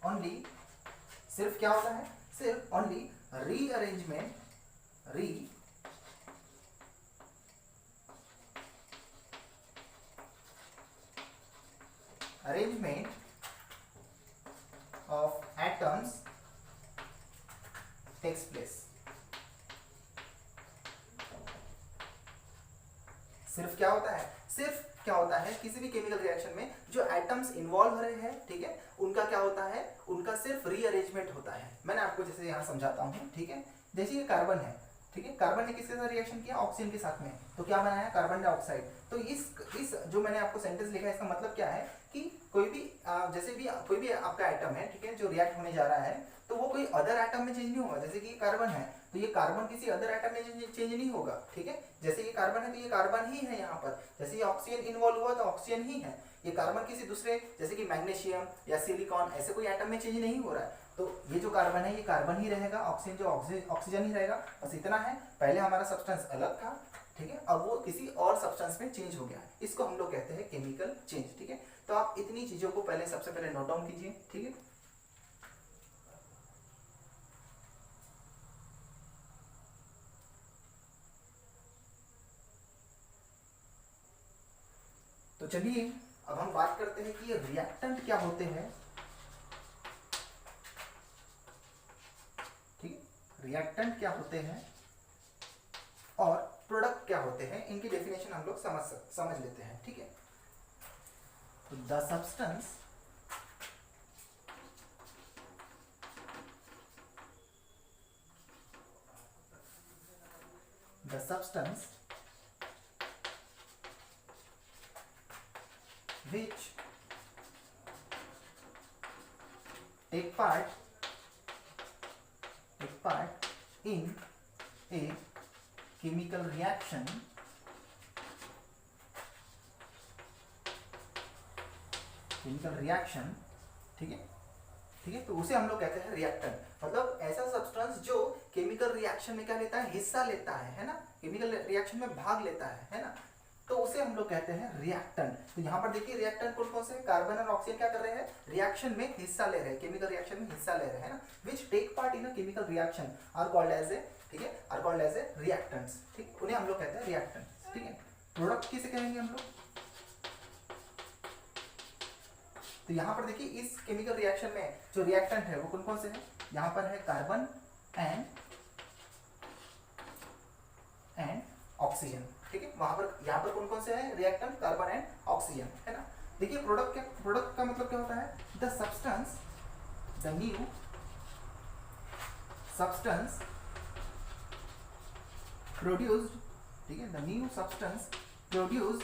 ओनली, सिर्फ क्या होता है, सिर्फ only rearrangement of atoms takes place। सिर्फ क्या होता है, किसी भी केमिकल रिएक्शन में जो एटम्स इन्वॉल्व हो रहे हैं, ठीक है, उनका क्या होता है, उनका सिर्फ रीअरेंजमेंट होता है। मैंने आपको जैसे यहाँ समझाता हूँ। ठीक है, जैसे ये कार्बन है, ठीक है, कार्बन ने किसके साथ रिएक्शन किया, ऑक्सीजन के साथ में, तो क्या बनाया, कार्बन डाइऑक्साइड। तो इस जो मैंने आपको सेंटेंस लिखा है, इसका मतलब क्या है कि कोई भी आपका एटम है, ठीक है, जो रिएक्ट होने जा रहा है, तो वो कोई अदर एटम में चेंज नहीं होगा। जैसे कि ये कार्बन है तो ये कार्बन किसी अदर एटम में चेंज नहीं होगा। ठीक है, जैसे ये कार्बन है तो ये कार्बन ही है यहाँ पर, जैसे ये ऑक्सीजन इन्वॉल्व हुआ तो ऑक्सीजन ही है। ये कार्बन किसी दूसरे, जैसे कि मैग्नीशियम या सिलिकॉन, ऐसे कोई एटम में चेंज नहीं हो रहा है। तो ये जो कार्बन है ये कार्बन ही रहेगा, ऑक्सीजन जो ऑक्सीजन ही रहेगा। बस इतना है, पहले हमारा सब्सटेंस अलग था, ठीक है, अब वो किसी और सब्सटेंस में चेंज हो गया। इसको हम लोग कहते हैं केमिकल चेंज। ठीक है, तो आप इतनी चीजों को सबसे पहले नोट डाउन कीजिए। ठीक है, तो चलिए अब हम बात करते हैं कि ये रिएक्टेंट क्या होते हैं। ठीक है, रिएक्टेंट क्या होते हैं और प्रोडक्ट क्या होते हैं, इनकी डेफिनेशन हम लोग समझ लेते हैं। ठीक है, तो the substance which take part in a chemical reaction, ठीक है, ठीक है, तो उसे हम लोग कहते हैं रिएक्टेंट। मतलब ऐसा सब्सटेंस जो केमिकल रिएक्शन में क्या लेता है, हिस्सा लेता है ना, केमिकल रिएक्शन में भाग लेता है ना, तो उसे हम लोग कहते हैं रिएक्टेंट। तो यहाँ पर देखिए रिएक्टेंट कौन से, कार्बन और ऑक्सीजन क्या कर रहे हैं, रिएक्शन में हिस्सा ले रहे हैं, केमिकल रिएक्शन में हिस्सा ले रहे हैं ना, which take part in a chemical reaction are called as a, ठीक है, are called as a reactants. ठीक, उन्हें हम लोग कहते हैं रिएक्टेंट्स। ठीक है, प्रोडक्ट किसे कहेंगे हम लोग, तो यहाँ पर देखिए इस केमिकल रिएक्शन में जो रिएक्टेंट है वो कौन से हैं, यहाँ पर है कार्बन एंड ऑक्सीजन। ठीक है, वहां पर यहाँ पर कौन से हैं रिएक्टेंट, कार्बन एंड ऑक्सीजन, है ना। देखिए प्रोडक्ट का मतलब क्या होता है, the substance the new substance produced, ठीक है, the new substance produced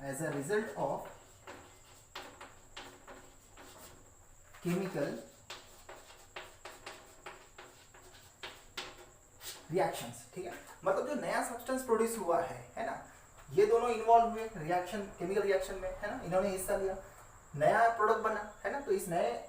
as a result of chemical reactions, ठीक है, मतलब जो नया सब्सटेंस प्रोड्यूस हुआ है ना, ये दोनों इन्वॉल्व हुए रिएक्शन, केमिकल रिएक्शन में, है ना, इन्होंने हिस्सा लिया, नया प्रोडक्ट बना, है ना, तो इस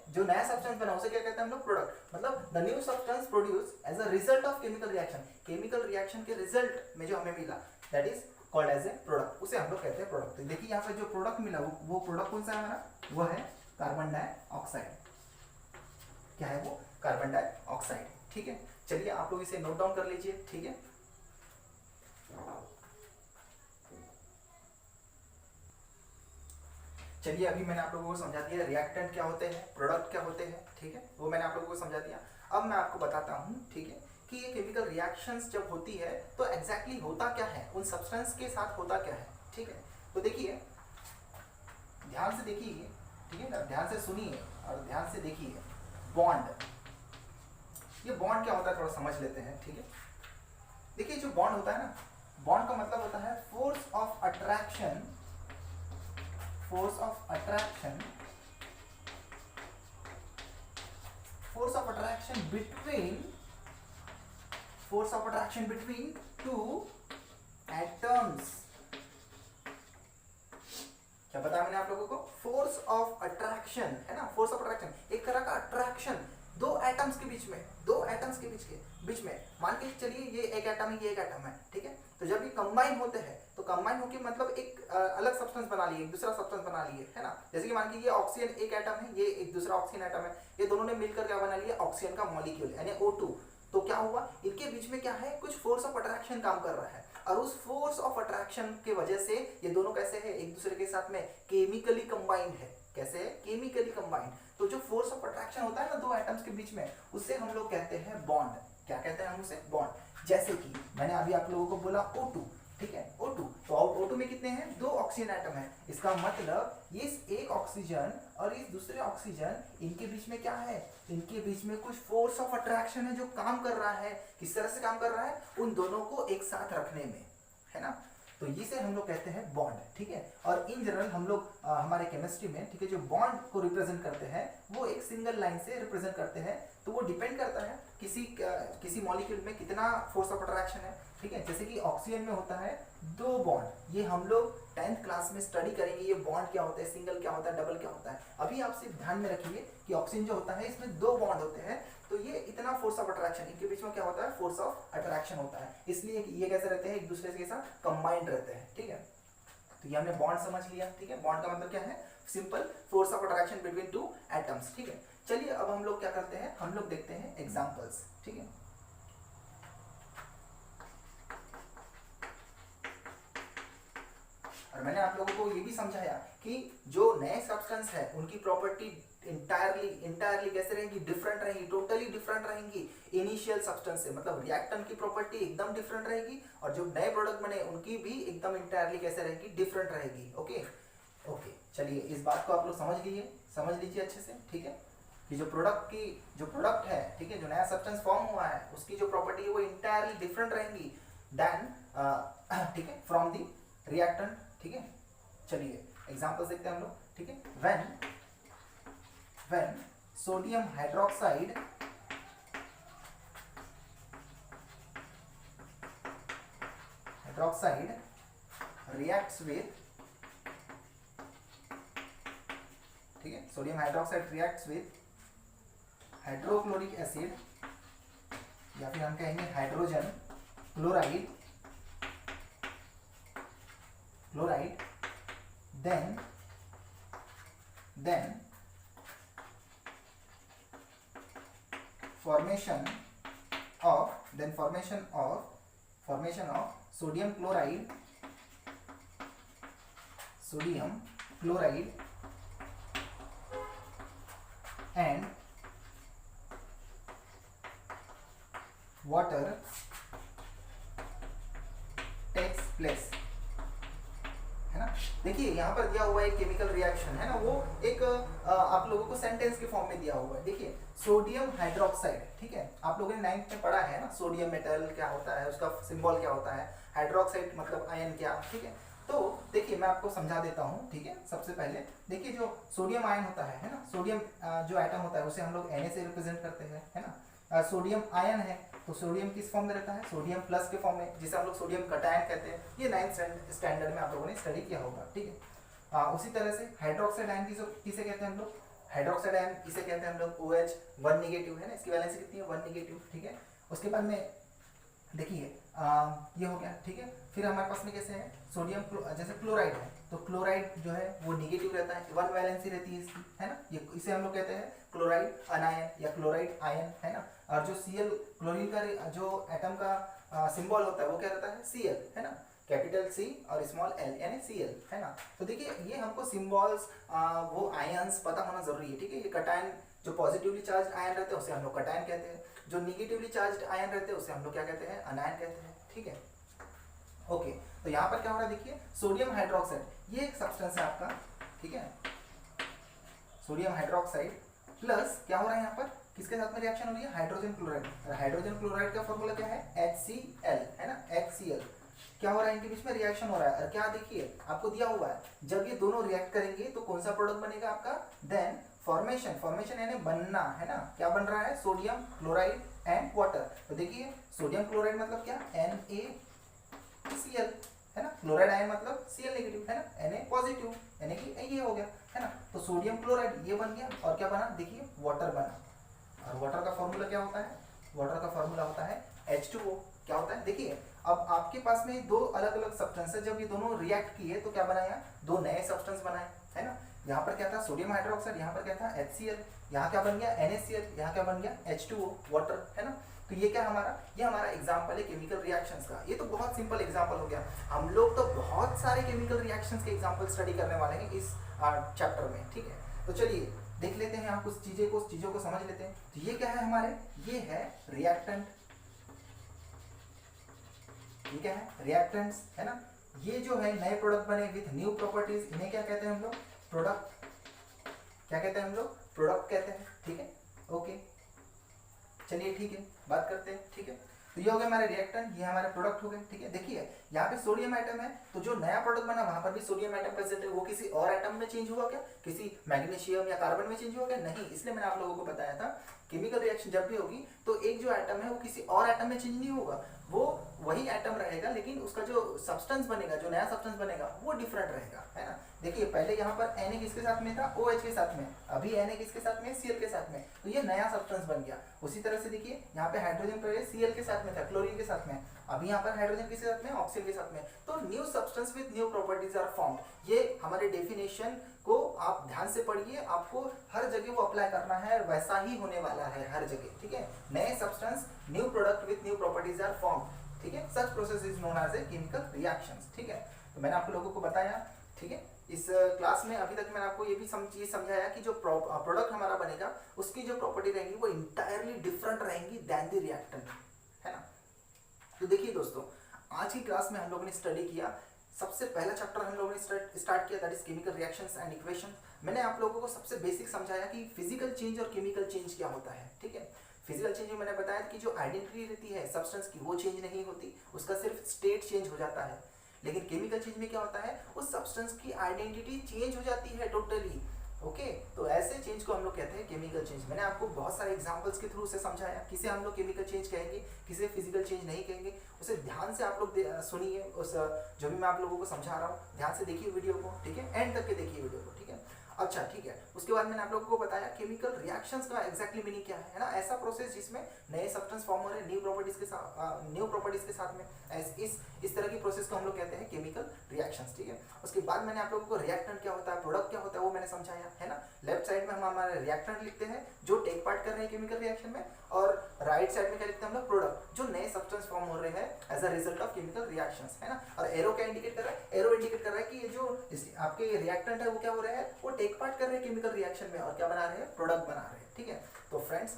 जो नया सब्सटेंस बना उसे क्या कहते हैं हम लोग, प्रोडक्ट, मतलब the new substance produce as a result of chemical reaction, chemical reaction के रिजल्ट में जो हमें मिला, that is called as a product, उसे हम लोग कहते हैं प्रोडक्ट। तो देखिए यहाँ पे जो प्रोडक्ट मिला वो प्रोडक्ट कौन सा है हमारा, वो है कार्बन डाइऑक्साइड। क्या है वो, कार्बन डाइऑक्साइड, ठीक है। चलिए आप लोग इसे नोट डाउन कर लीजिए, ठीक है। चलिए अभी मैंने आप लोगों को समझा दिया रिएक्टेंट क्या होते हैं, प्रोडक्ट क्या होते हैं, ठीक है, वो मैंने आप लोगों को समझा दिया। अब मैं आपको बताता हूँ, ठीक है, कि ये केमिकल रिएक्शंस जब होती है तो एग्जैक्टली होता क्या है, उन सब्सटेंस के साथ होता क्या है, ठीक है। तो देखिए, ध्यान से देखिए, ठीक है ना, ध्यान से सुनिए और ध्यान से देखिए। बॉन्ड, ये बॉन्ड क्या होता है थोड़ा समझ लेते हैं, ठीक है। देखिए जो बॉन्ड होता है ना, बॉन्ड का मतलब होता है force of attraction, force of attraction between two atoms। क्या बताया मैंने आप लोगों को, फोर्स ऑफ अट्रैक्शन, है ना, फोर्स ऑफ अट्रैक्शन एक तरह का अट्रैक्शन दो एटम्स के बीच में, दो एटम्स के बीच में मान के चलिए ये एक एटम है, ये एक एटम है, ठीक है। तो जब ये कंबाइन होते हैं तो कंबाइन होके मतलब एक अलग सब्सटेंस बना लिए, एक दूसरा सब्सटेंस बना लिए, है ना। जैसे कि मान के ये ऑक्सीजन एक एटम है, ये एक दूसरा ऑक्सीजन एटम है, ये दोनों ने मिलकर क्या बना लिया, ऑक्सीजन का मॉलिक्यूल यानी O2। तो क्या हुआ, इनके बीच में क्या है, कुछ फोर्स ऑफ अट्रैक्शन काम कर रहा है, और उस फोर्स ऑफ अट्रैक्शन की वजह से ये दोनों कैसे है, एक दूसरे के साथ में केमिकली कंबाइंड है। कैसे है, केमिकली कंबाइंड। तो जो फोर्स ऑफ अट्रैक्शन होता है ना दो एटम्स के बीच में, उसे हम लोग कहते हैं बॉन्ड। क्या कहते हैं हम उसे, बॉन्ड। जैसे कि मैंने अभी आप लोगों को बोला O2, ठीक है, O2। तो O2 में कितने हैं, दो ऑक्सीजन एटम है, इसका मतलब इस एक ऑक्सीजन और इस दूसरे ऑक्सीजन, इनके बीच में क्या है, इनके बीच में कुछ फोर्स ऑफ अट्रैक्शन है जो काम कर रहा है। किस तरह से काम कर रहा है, उन दोनों को एक साथ रखने में, है ना। तो इसे हम लोग कहते हैं बॉन्ड, ठीक है। और इन जनरल हम लोग हमारे केमिस्ट्री में, ठीक है, जो बॉन्ड को रिप्रेजेंट करते हैं वो एक सिंगल लाइन से रिप्रेजेंट करते हैं। तो वो डिपेंड करता है किसी मॉलिक्यूल में कितना फोर्स ऑफ अट्रैक्शन है, ठीक है। जैसे कि ऑक्सीजन में होता है दो बॉन्ड, ये हम लोग 10th क्लास में स्टडी करेंगे, ये बॉन्ड क्या होता है, सिंगल क्या होता है, डबल क्या होता है। अभी आप सिर्फ ध्यान में रखिए कि ऑक्सीजन जो होता है इसमें दो बॉन्ड होते हैं, तो ये इतना फोर्स ऑफ अट्रैक्शन, इनके बीच में क्या होता है, फोर्स ऑफ अट्रैक्शन होता है, इसलिए ये कैसे रहते हैं, एक दूसरे के साथ कंबाइंड रहते हैं, ठीक है। तो ये हमने बॉन्ड समझ लिया, ठीक है। बॉन्ड का मतलब क्या है, simple force of attraction between two atoms, ठीक है। चलिए अब हम लोग क्या करते हैं, हम लोग देखते हैं एग्जांपल्स, ठीक है। और मैंने आप लोगों को ये भी समझाया कि जो नए सब्सटेंस है उनकी प्रॉपर्टी इंटायरली कैसे रहेंगी, डिफरेंट रहेंगी, टोटली डिफरेंट रहेंगी इनिशियल सब्सटेंस से। मतलब रिएक्टेंट की प्रॉपर्टी एकदम डिफरेंट रहेगी और जो नए प्रोडक्ट बने उनकी भी एकदम इंटायरली कैसे रहेगी, डिफरेंट रहेगी। ओके ओके, चलिए इस बात को आप लोग समझ लीजिए अच्छे से, ठीक है, कि जो प्रोडक्ट है, ठीक है, जो नया सब्सटेंस फॉर्म हुआ है उसकी जो प्रॉपर्टी है वो इंटायरली डिफरेंट रहेंगी देन, ठीक है, फ्रॉम द रिएक्टेंट, ठीक है। चलिए एग्जांपल्स देखते हैं हम लोग, ठीक है। when sodium hydroxide reacts with, ठीक है, sodium hydroxide reacts with hydrochloric acid, या फिर हम कहेंगे hydrogen chloride, then formation of sodium chloride and water takes place, देखिए यहाँ पर दिया हुआ एक केमिकल रिएक्शन है ना, वो एक आप लोगों को सेंटेंस के फॉर्म में दिया हुआ है। देखिए सोडियम हाइड्रोक्साइड, ठीक है, आप लोगों ने 9th में पढ़ा है ना, सोडियम मेटल क्या होता है, उसका सिंबल क्या होता है, हाइड्रोक्साइड मतलब आयन क्या, ठीक है। तो देखिए मैं आपको समझा देता हूँ, ठीक है। सबसे पहले देखिए जो सोडियम आयन होता है ना, सोडियम जो एटम होता है उसे हम लोग Na से रिप्रेजेंट करते हैं, है ना। सोडियम आयन है तो सोडियम किस फॉर्म में रहता है, सोडियम प्लस के फॉर्म में, जिसे हम लोग सोडियम कटायन कहते हैं। ये 9th स्टैंडर्ड में आप लोगों ने स्टडी किया होगा, ठीक है। उसी तरह से हाइड्रोक्साइड आयन किसे कहते हैं हम लोग, हाइड्रोक्साइड आयन किसे कहते हैं हम लोग, OH 1 नेगेटिव है ना, इसकी वैलेंसी कितनी है 1 नेगेटिव, ठीक है। उसके बाद में देखिए ये हो गया, ठीक है। फिर हमारे पास में कैसे है सोडियम जैसे क्लोराइड है तो क्लोराइड जो है वो नेगेटिव रहता है, 1 वैलेंसी रहती है इसकी, है ना। ये इसे हम लोग कहते हैं क्लोराइड अनायन या क्लोराइड आयन, है ना। और जो Cl क्लोरीन का जो एटम का सिंबल होता है वो क्या रहता है Cl, है ना, कैपिटल C और स्मॉल l यानी Cl, है ना। तो देखिए ये हमको सिंबल्स वो आयंस पता होना जरूरी है, ठीक है। ये कटायन जो पॉजिटिवली चार्ज आयन रहते हैं उसे हम लोग कटायन कहते हैं, जो निगेटिवली चार्ज आयन रहते हैं उसे हम लोग क्या कहते हैं, अनायन कहते हैं, ठीक है। ओके, तो यहाँ पर क्या हो रहा है देखिए, सोडियम हाइड्रोक्साइड ये एक सब्सटेंस है आपका, ठीक है। सोडियम हाइड्रोक्साइड प्लस क्या हो रहा है यहाँ पर, किसके साथ में रिएक्शन हो रही है, हाइड्रोजन क्लोराइड। हाइड्रोजन क्लोराइड का फॉर्मूला क्या है HCl, है ना, HCl। क्या हो रहा है इनके बीच में रिएक्शन हो रहा है, और क्या देखिए आपको दिया हुआ है, जब ये दोनों रिएक्ट करेंगे तो कौन सा प्रोडक्ट बनेगा आपका, देन फॉर्मेशन यानी बनना, है ना। क्या बन रहा है, सोडियम क्लोराइड एंड वाटर। तो देखिए सोडियम क्लोराइड मतलब क्या, NaCl, है ना। क्लोराइड आयन मतलब Cl नेगेटिव, है ना, Na पॉजिटिव, यानी कि ये हो गया, है ना। तो सोडियम क्लोराइड ये बन गया, और क्या बना देखिए वाटर बना। और वाटर का फॉर्मूला क्या होता है, वाटर का फॉर्मूला होता है H2O। क्या होता है देखिए, अब आपके पास में दो अलग अलग सब्सटेंस है, जब ये दोनों रिएक्ट किए तो क्या बनाया, दो नए सब्सटेंस बनाए, है ना। यहाँ पर क्या था सोडियम हाइड्रोक्साइड, यहाँ पर क्या था HCl, यहाँ क्या बन गया NaCl, यहाँ क्या बन गया H2O वाटर, है ना। तो ये क्या हमारा, ये हमारा एग्जांपल है केमिकल रिएक्शंस का। ये तो बहुत सिंपल एग्जांपल हो गया, हम लोग तो बहुत सारे केमिकल रिएक्शंस के एग्जांपल स्टडी करने वाले हैं इस चैप्टर में, ठीक है। तो चलिए देख लेते हैं, आप कुछ चीजों को समझ लेते हैं। तो ये क्या है हमारे, ये है रिएक्टेंट, ये क्या है रिएक्टेंट्स, है ना। ये जो है नए प्रोडक्ट बने विथ न्यू प्रॉपर्टीज, इन्हें क्या कहते हैं हम लोग, प्रोडक्ट। क्या कहते हैं हम लोग, प्रोडक्ट कहते हैं, ठीक है। ओके चलिए ठीक है, बात करते हैं, ठीक है। तो ये हो गया हमारे रिएक्टेंट, ये हमारे प्रोडक्ट हो गए, ठीक है। देखिए यहाँ पे सोडियम एटम है, तो जो नया प्रोडक्ट बना वहां पर भी सोडियम एटम प्रेजेंट है, वो किसी और एटम में चेंज हुआ क्या, किसी मैग्नीशियम या कार्बन में चेंज हुआ क्या, नहीं। इसलिए मैंने आप लोगों को बताया था केमिकल रिएक्शन जब भी होगी तो एक जो एटम है वो किसी और एटम में चेंज नहीं होगा, वो वही एटम रहेगा, लेकिन उसका जो सब्सटेंस बनेगा, जो नया सब्सटेंस बनेगा वो डिफरेंट रहेगा, है ना। देखिए पहले यहाँ पर Na किसके साथ में था, OH के साथ में, अभी Na किसके साथ में, Cl के साथ में, तो ये नया सब्सटेंस बन गया। उसी तरह से देखिए यहाँ पे हाइड्रोजन पहले Cl के साथ में था, क्लोरीन के साथ में, अभी यहाँ पर हाइड्रोजन किसके साथ में, ऑक्सीजन के साथ में। तो new substance with new properties are formed. ये हमारे डेफिनेशन को आप ध्यान से पढ़िए, आपको हर जगह वो अप्लाई करना है, वैसा ही होने वाला है हर जगह, ठीक है। नए substance new product with new properties are formed, ठीक है। Such process is known as a chemical reactions, ठीक है। तो मैंने आप लोगों को बताया, ठीक है। इस क्लास में अभी तक मैंने आपको ये भी समझाया कि जो प्रोडक्ट हमारा बनेगा उसकी जो प्रॉपर्टी रहेंगी वो इंटायरली डिफरेंट रहेंगी देन द रिएक्टेंट, है ना। तो देखिए दोस्तों, आज की क्लास में हम लोगों ने स्टडी किया, सबसे पहला चैप्टर हम लोगों ने स्टार्ट किया, that is chemical reactions and equation. मैंने आप लोगों को सबसे बेसिक समझाया कि फिजिकल चेंज और केमिकल चेंज क्या होता है, ठीक है। फिजिकल चेंज में मैंने बताया कि जो आइडेंटिटी रहती है सब्सटेंस की वो चेंज नहीं होती, उसका सिर्फ स्टेट चेंज हो जाता है। लेकिन केमिकल चेंज में क्या होता है, उस सब्सटेंस की आइडेंटिटी चेंज हो जाती है टोटली, ओके। तो ऐसे चेंज को हम लोग कहते हैं केमिकल चेंज। मैंने आपको बहुत सारे एग्जांपल्स के थ्रू से समझाया किसे हम लोग केमिकल चेंज कहेंगे, किसे फिजिकल चेंज नहीं कहेंगे। उसे ध्यान से आप लोग सुनिए, उस जो भी मैं आप लोगों को समझा रहा हूँ, ध्यान से देखिए वीडियो को, ठीक है, एंड तक के देखिए वीडियो को, ठीक है। अच्छा ठीक है, उसके बाद मैंने आप लोगों को बताया केमिकल रिएक्शंस का एग्जैक्टली मीनिंग क्या है ना। ऐसा प्रोसेस जिसमें नए सब्सटेंस फॉर्म हो रहे हैं न्यू प्रॉपर्टीज के साथ में, इस तरह की प्रोसेस को हम लोग कहते हैं केमिकल रिएक्शंस, ठीक है। उसके बाद मैंने आप लोगों को रिएक्टेंट क्या होता है, प्रोडक्ट क्या होता है वो मैंने समझाया, है ना। लेफ्ट साइड में हम हमारे रिएक्टेंट लिखते हैं जो टेक पार्ट कर रहे हैं केमिकल रिएक्शन में, और राइट साइड में क्या लिखते हैं हम लोग, प्रोडक्ट जो नए सब्सटेंस फॉर्म हो रहे हैं as a result of chemical reactions, है ना। और एरो क्या इंडिकेट कर रहा है, एरो इंडिकेट कर रहा है कि ये जो आपके रिएक्टेंट है वो क्या हो रहे हैं, वो टेक पार्ट कर रहे हैं केमिकल रिएक्शन में और क्या बना रहे हैं, प्रोडक्ट बना रहे हैं, ठीक है। तो फ्रेंड्स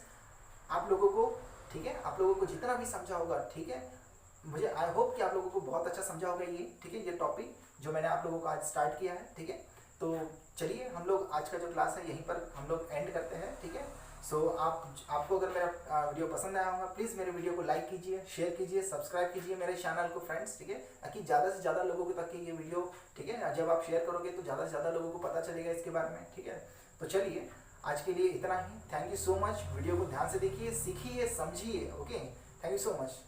आप लोगों को, ठीक है, आप लोगों को जितना भी समझा होगा, ठीक है, मुझे आई होप कि आप लोगों को बहुत अच्छा समझा होगा ये, ठीक है, ये टॉपिक जो मैंने आप लोगों को आज स्टार्ट किया है। ठीक है, तो चलिए हम लोग आज का जो क्लास है यहीं पर हम लोग एंड करते हैं। ठीक है, सो आपको अगर मेरा वीडियो पसंद आया होगा प्लीज़ मेरे वीडियो को लाइक कीजिए, शेयर कीजिए, सब्सक्राइब कीजिए मेरे चैनल को फ्रेंड्स। ठीक है, ताकि ज़्यादा से ज़्यादा लोगों को तक ये वीडियो, ठीक है, जब आप शेयर करोगे तो ज़्यादा से ज़्यादा लोगों को पता चलेगा इसके बारे में। ठीक है, तो चलिए आज के लिए इतना ही। Thank you so much. Video को ध्यान से देखिए, सीखिए, समझिए। Okay, thank you so much.